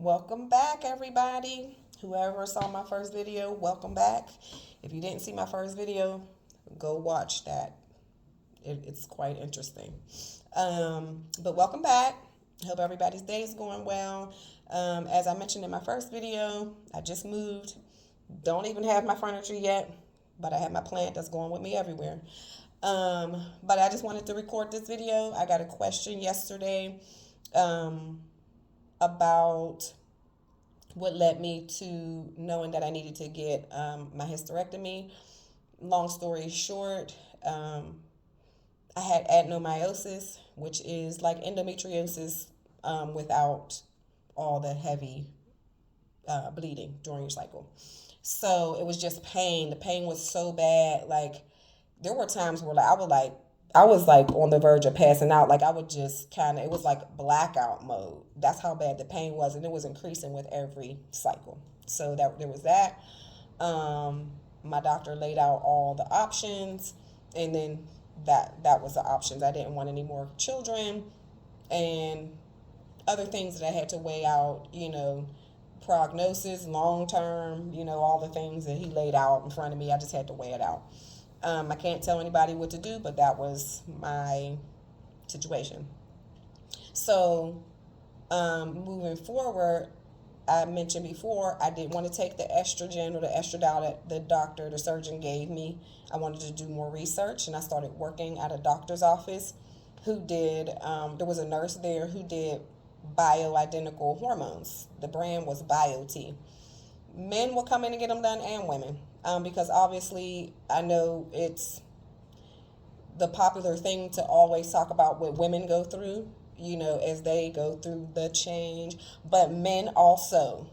Welcome back, everybody. Whoever saw my first video, welcome back. If you didn't see my first video, go watch that. It's quite interesting. But welcome back. Hope everybody's day is going well. As I mentioned in my first video, I just moved. Don't even have my furniture yet, but I have my plant that's going with me everywhere. But I just wanted to record this video. I got a question yesterday about what led me to knowing that I needed to get my hysterectomy. Long story short, I had adenomyosis, which is like endometriosis without all the heavy bleeding during your cycle. So it was just pain. The pain was so bad. Like there were times where I was like on the verge of passing out. Like I would just it was like blackout mode. That's how bad the pain was, and it was increasing with every cycle. So that there was that. My doctor laid out all the options, and then that was the options. I didn't want any more children, and other things that I had to weigh out. Prognosis, long term. All the things that he laid out in front of me. I just had to weigh it out. I can't tell anybody what to do, but that was my situation. So, moving forward, I mentioned before, I didn't want to take the estrogen or the estradiol that the surgeon gave me. I wanted to do more research, and I started working at a doctor's office there was a nurse there who did bioidentical hormones. The brand was BioT. Men will come in and get them done, and women. Because obviously I know it's the popular thing to always talk about what women go through, as they go through the change. But men also,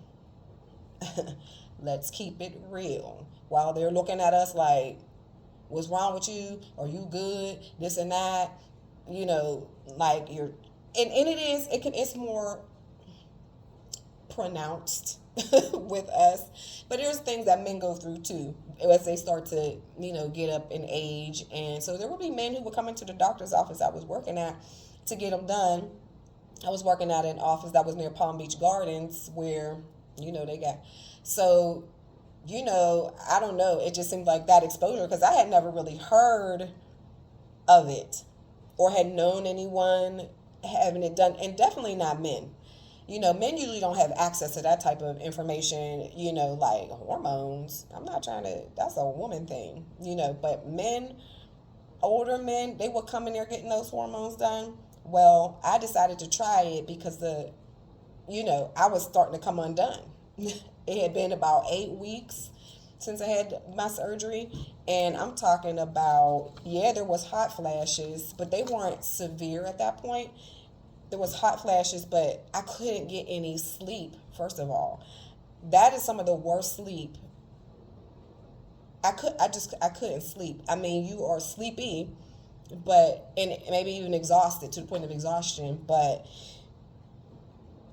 let's keep it real. While they're looking at us like, what's wrong with you? Are you good? This and that, like it's more pronounced with us, but there's things that men go through too as they start to get up in age. And so there would be men who would come into the doctor's office I was working at to get them done. I was working at an office that was near Palm Beach Gardens where they got so I don't know, it just seemed like that exposure, because I had never really heard of it or had known anyone having it done, and definitely not men. Men usually don't have access to that type of information, like hormones. I'm not trying to, that's a woman thing, but men, older men, they would come in there getting those hormones done. Well, I decided to try it because I was starting to come undone. It had been about 8 weeks since I had my surgery, and I'm talking about, there was hot flashes, but they weren't severe at that point. There was hot flashes, but I couldn't get any sleep. First of all, that is some of the worst sleep. I couldn't sleep. I mean, you are sleepy, and maybe even exhausted to the point of exhaustion, but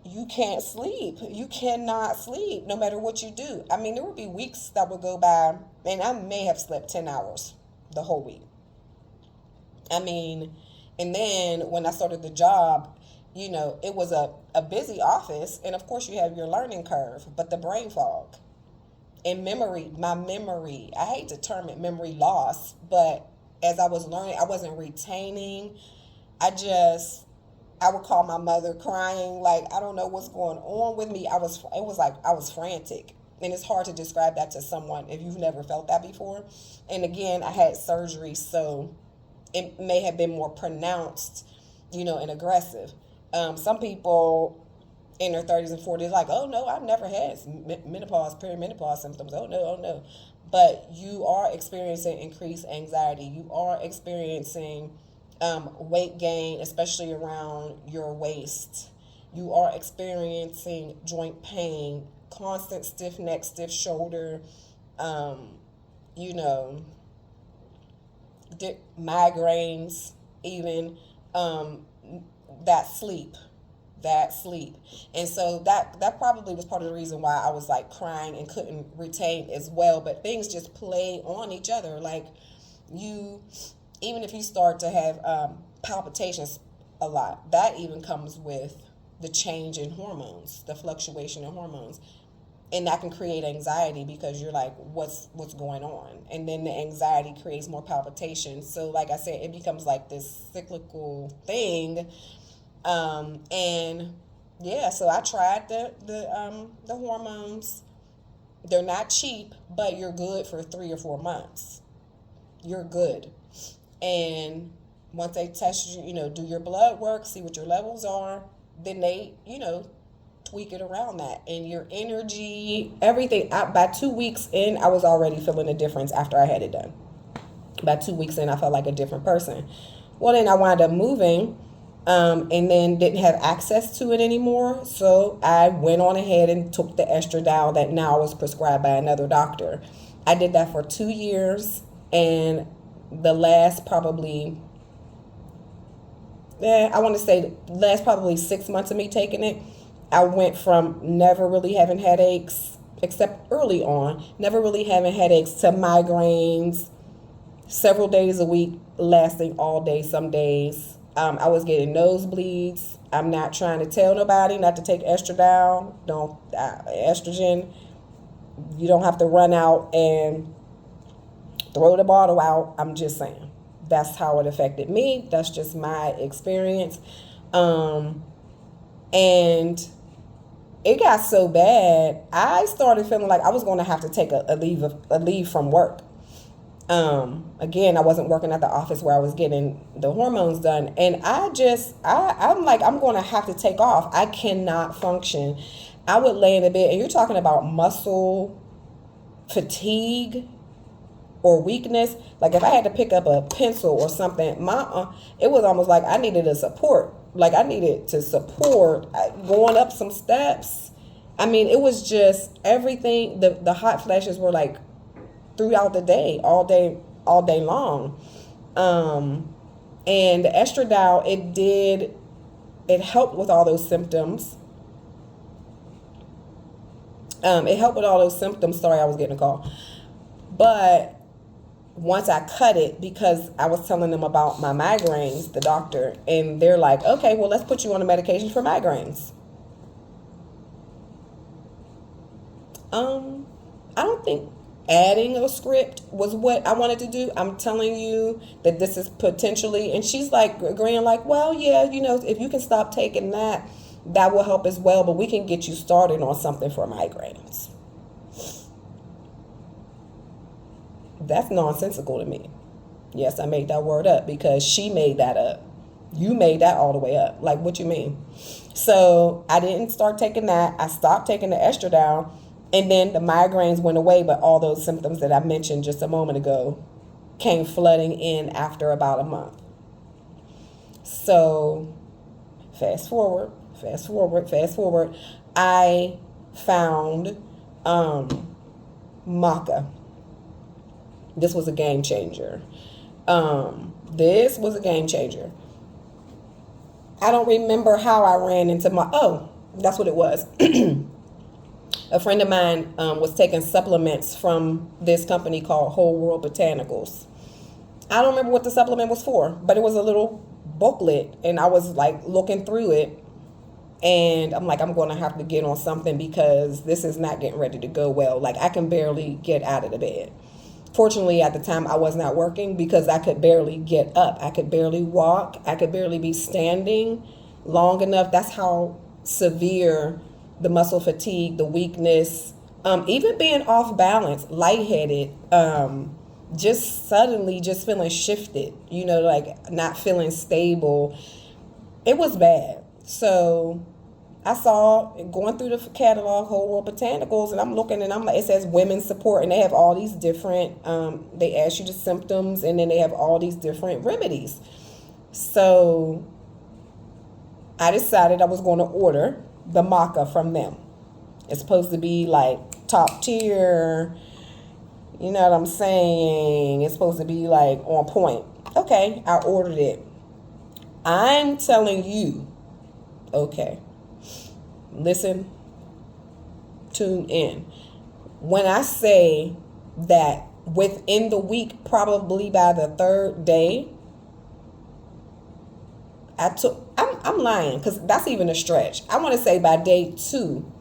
you can't sleep. You cannot sleep no matter what you do. I mean, there would be weeks that would go by, and I may have slept 10 hours the whole week. I mean, and then when I started the job, it was a busy office, and of course you have your learning curve, but the brain fog and my memory, I hate to term it memory loss, but as I was learning, I wasn't retaining. I would call my mother crying, like, I don't know what's going on with me. It was like I was frantic. And it's hard to describe that to someone if you've never felt that before. And again, I had surgery, so it may have been more pronounced, and aggressive. Some people in their 30s and 40s like, oh no, I've never had menopause, perimenopause symptoms. Oh no, oh no. But you are experiencing increased anxiety. You are experiencing weight gain, especially around your waist. You are experiencing joint pain, constant stiff neck, stiff shoulder, you know, migraines, even that sleep. And so that probably was part of the reason why I was like crying and couldn't retain as well. But things just play on each other. Like even if you start to have palpitations a lot, that even comes with the change in hormones, the fluctuation in hormones. And that can create anxiety because you're like, what's going on? And then the anxiety creates more palpitations. So like I said, it becomes like this cyclical thing. And yeah, so I tried the hormones. They're not cheap, but you're good for 3 or 4 months. You're good. And once they test you, do your blood work, see what your levels are, then they, tweak it around that. And your energy, everything. By 2 weeks in, I was already feeling a difference after I had it done. By 2 weeks in, I felt like a different person. Well, then I wound up moving, and then didn't have access to it anymore. So I went on ahead and took the estradiol that now was prescribed by another doctor. I did that for 2 years, and the last probably, I want to say last probably 6 months of me taking it, I went from never really having headaches, except early on, never really having headaches, to migraines several days a week, lasting all day some days. I was getting nosebleeds. I'm not trying to tell nobody not to take estradiol. Don't estrogen. You don't have to run out and throw the bottle out. I'm just saying. That's how it affected me. That's just my experience. And it got so bad, I started feeling like I was going to have to take a leave from work. Again, I wasn't working at the office where I was getting the hormones done. And I'm like, I'm going to have to take off. I cannot function. I would lay in a bed, and you're talking about muscle fatigue or weakness. Like if I had to pick up a pencil or something, it was almost like I needed a support. Like I needed to support going up some steps. I mean, it was just everything. The hot flashes were like throughout the day, all day long. And the estradiol, it helped with all those symptoms. It helped with all those symptoms. Sorry, I was getting a call. But once I cut it, because I was telling them about my migraines, the doctor, and they're like, okay, well, let's put you on a medication for migraines. I don't think adding a script was what I wanted to do. I'm telling you that this is potentially, and she's like agreeing like, well, yeah, if you can stop taking that, that will help as well, but we can get you started on something for migraines. That's nonsensical to me. Yes, I made that word up because she made that up. You made that all the way up. Like, what you mean? So I didn't start taking that. I stopped taking the estradiol, and then the migraines went away, but all those symptoms that I mentioned just a moment ago came flooding in after about a month. So fast forward, I found maca. This was a game changer. This was a game changer. I don't remember how I ran into that's what it was. A friend of mine was taking supplements from this company called Whole World Botanicals. I don't remember what the supplement was for, but it was a little booklet, and I was like looking through it, and I'm like, I'm going to have to get on something because this is not getting ready to go well. Like, I can barely get out of the bed. Fortunately, at the time, I was not working because I could barely get up. I could barely walk. I could barely be standing long enough. That's how severe the muscle fatigue, the weakness, even being off balance, lightheaded, just suddenly just feeling shifted, like not feeling stable. It was bad. So I saw going through the catalog, Whole World Botanicals, and I'm looking, and I'm like, it says women's support, and they have all these different, they ask you the symptoms, and then they have all these different remedies. So I decided I was going to order the maca from them. It's supposed to be like top tier, you know what I'm saying? It's supposed to be like on point. Okay, I ordered it. I'm telling you, okay, listen, tune in. When I say that within the week, probably by the third day, I'm lying because that's even a stretch. I want to say by day 2.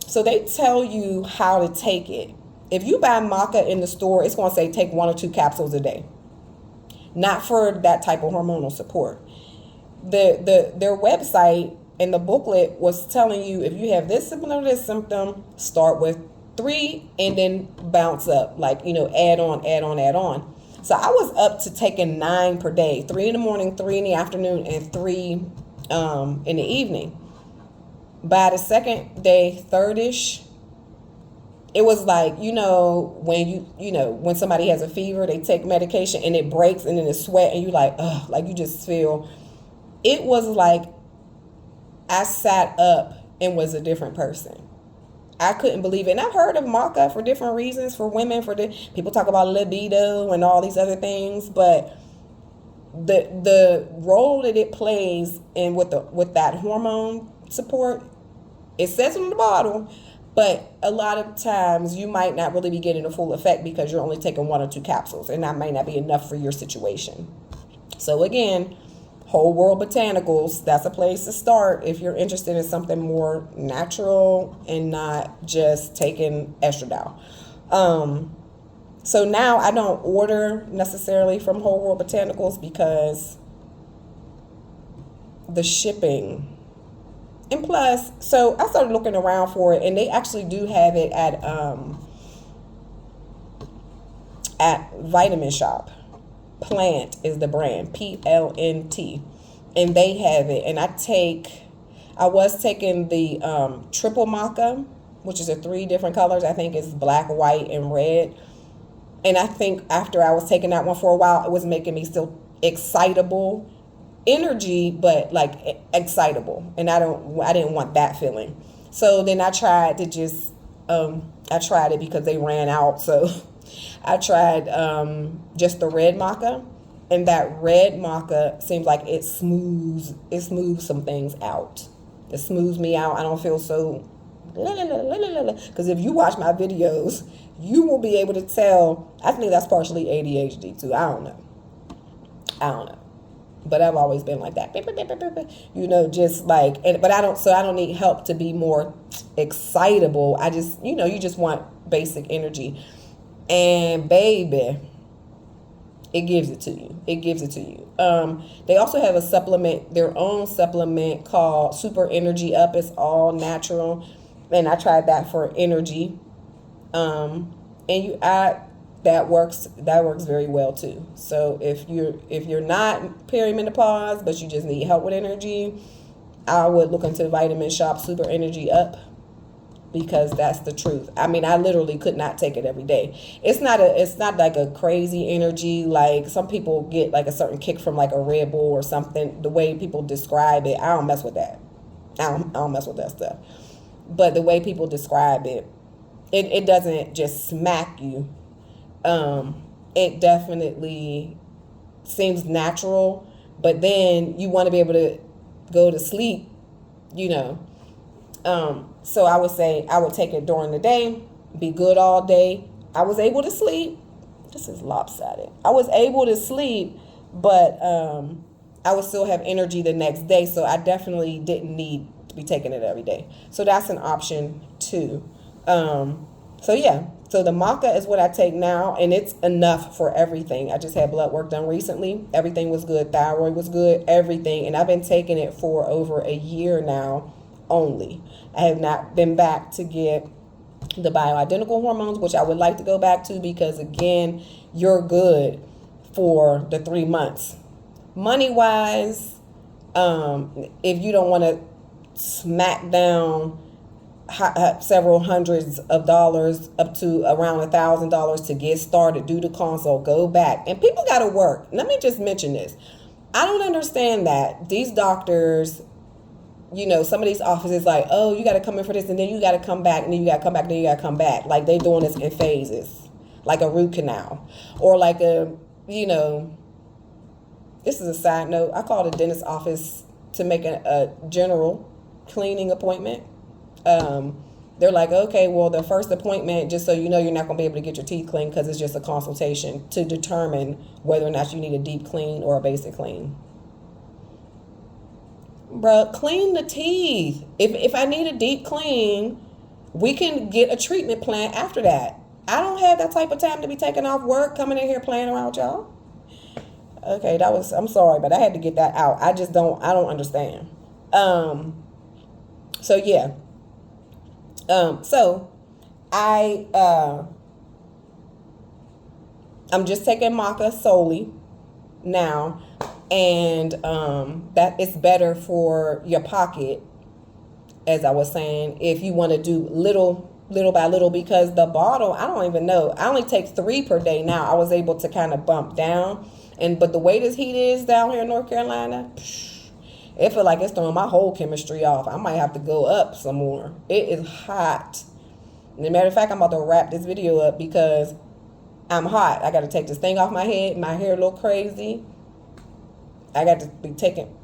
So they tell you how to take it. If you buy maca in the store, it's going to say take 1 or 2 capsules a day. Not for that type of hormonal support. Their website and the booklet was telling you if you have this symptom or this symptom, start with 3 and then bounce up, like, add on, add on, add on. So I was up to taking 9 per day, 3 in the morning, 3 in the afternoon, and 3 in the evening. By the second day, third-ish, it was like, when somebody has a fever, they take medication and it breaks and then it's sweat and you like, ugh, like you just feel, it was like I sat up and was a different person. I couldn't believe it. And I've heard of maca for different reasons, for women, people talk about libido and all these other things, but the role that it plays in with that hormone support, it says it on the bottle, but a lot of times you might not really be getting the full effect because you're only taking 1 or 2 capsules, and that might not be enough for your situation. So again, Whole World Botanicals, that's a place to start if you're interested in something more natural and not just taking estradiol. So now I don't order necessarily from Whole World Botanicals because the shipping. And plus, so I started looking around for it, and they actually do have it at Vitamin Shop. Plant is the brand, PLNT, and they have it. And I was taking the triple maca, which is 3 different colors. I think it's black, white, and red. And I think after I was taking that one for a while, it was making me still excitable, energy, but like excitable, and I didn't want that feeling. So then I tried to just I tried it because they ran out, so I tried just the red maca, and that red maca seems like it smooths some things out. It smooths me out. I don't feel so because if you watch my videos, you will be able to tell. I think that's partially ADHD too. I don't know. But I've always been like that, just like, but I don't need help to be more excitable. I just, you just want basic energy, and baby, it gives it to you. They also have their own supplement called Super Energy Up. It's all natural, and I tried that for energy. And that works very well too. So if you're not perimenopause but you just need help with energy, I would look into Vitamin Shop Super Energy Up, because that's the truth. I mean, I literally could not take it every day. It's not like a crazy energy like some people get, like a certain kick from like a Red Bull or something. The way people describe it, I don't mess with that. I don't mess with that stuff. But the way people describe it, it doesn't just smack you. It definitely seems natural, but then you want to be able to go to sleep, so I would say I would take it during the day, be good all day. I was able to sleep. This is lopsided. I was able to sleep, but I would still have energy the next day, so I definitely didn't need to be taking it every day. So that's an option too. So the maca is what I take now, and it's enough for everything. I just had blood work done recently. Everything was good. Thyroid was good. Everything. And I've been taking it for over a year now only. I have not been back to get the bioidentical hormones, which I would like to go back to, because, again, you're good for the 3 months. Money-wise, if you don't want to smack down several hundreds of dollars up to around $1,000 to get started, do the consult, go back. And people got to work. Let me just mention this. I don't understand that these doctors, some of these offices, like, oh, you got to come in for this, and then you got to come back, and then you got to come back, and then you got to come back. Like, they doing this in phases, like a root canal, or like this is a side note. I called a dentist office to make a general cleaning appointment. They're like, okay, well, the first appointment, just so you know, you're not going to be able to get your teeth cleaned because it's just a consultation to determine whether or not you need a deep clean or a basic clean. Bruh, clean the teeth. If I need a deep clean, we can get a treatment plan after that. I don't have that type of time to be taking off work, coming in here playing around with y'all. Okay, I'm sorry, but I had to get that out. I don't understand. Um, so yeah. So I, I'm just taking maca solely now, and that is better for your pocket, as I was saying, if you want to do little by little, because the bottle, I don't even know, I only take 3 per day now. I was able to kind of bump down, but the way this heat is down here in North Carolina, it feel like it's throwing my whole chemistry off. I might have to go up some more. It is hot. As a matter of fact, I'm about to wrap this video up because I'm hot. I got to take this thing off my head. My hair look crazy. I got to be taking,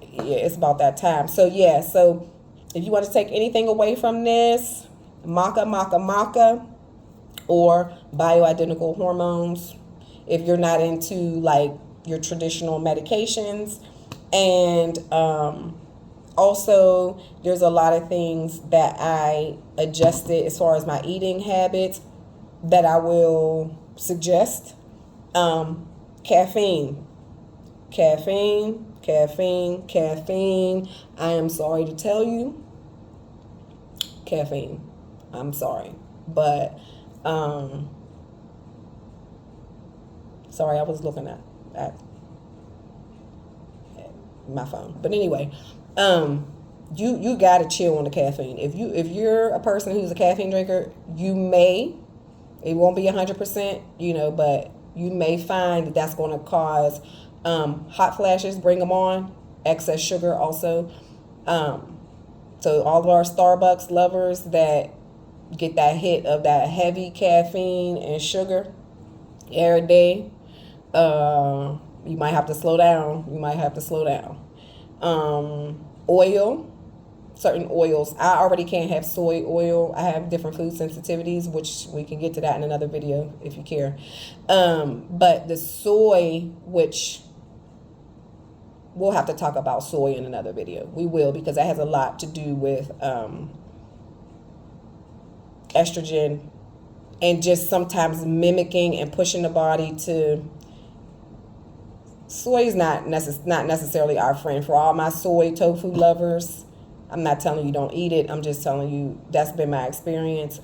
yeah, it's about that time. So yeah, so if you want to take anything away from this, maca, or bioidentical hormones, if you're not into like your traditional medications. And also, there's a lot of things that I adjusted as far as my eating habits that I will suggest. Caffeine. I am sorry to tell you, caffeine. I'm sorry, but sorry, I was looking at my phone. But anyway, you gotta chill on the caffeine. If you're a person who's a caffeine drinker, it won't be 100%, but you may find that that's going to cause hot flashes, bring them on, excess sugar also. So all of our Starbucks lovers that get that hit of that heavy caffeine and sugar every day, you might have to slow down. Oil, certain oils. I already can't have soy oil. I have different food sensitivities, which we can get to that in another video if you care. But the soy, which we'll have to talk about soy in another video. We will, because that has a lot to do with estrogen, and just sometimes mimicking and pushing the body to. Soy is not necessarily our friend. For all my soy tofu lovers, I'm not telling you don't eat it. I'm just telling you that's been my experience.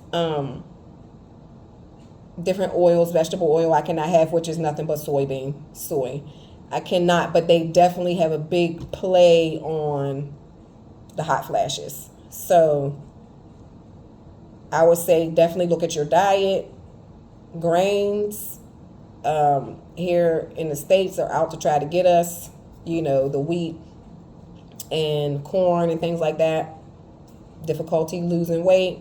Different oils, vegetable oil I cannot have, which is nothing but soy. I cannot, but they definitely have a big play on the hot flashes. So I would say definitely look at your diet. Grains here in the States are out to try to get us, the wheat and corn and things like that. Difficulty losing weight,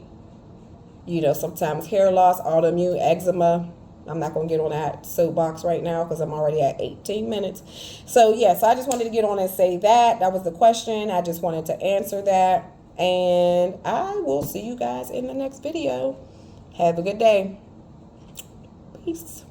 sometimes hair loss, autoimmune eczema. I'm not going to get on that soapbox right now because I'm already at 18 minutes. So, yeah, so I just wanted to get on and say that. That was the question. I just wanted to answer that. And I will see you guys in the next video. Have a good day. Peace.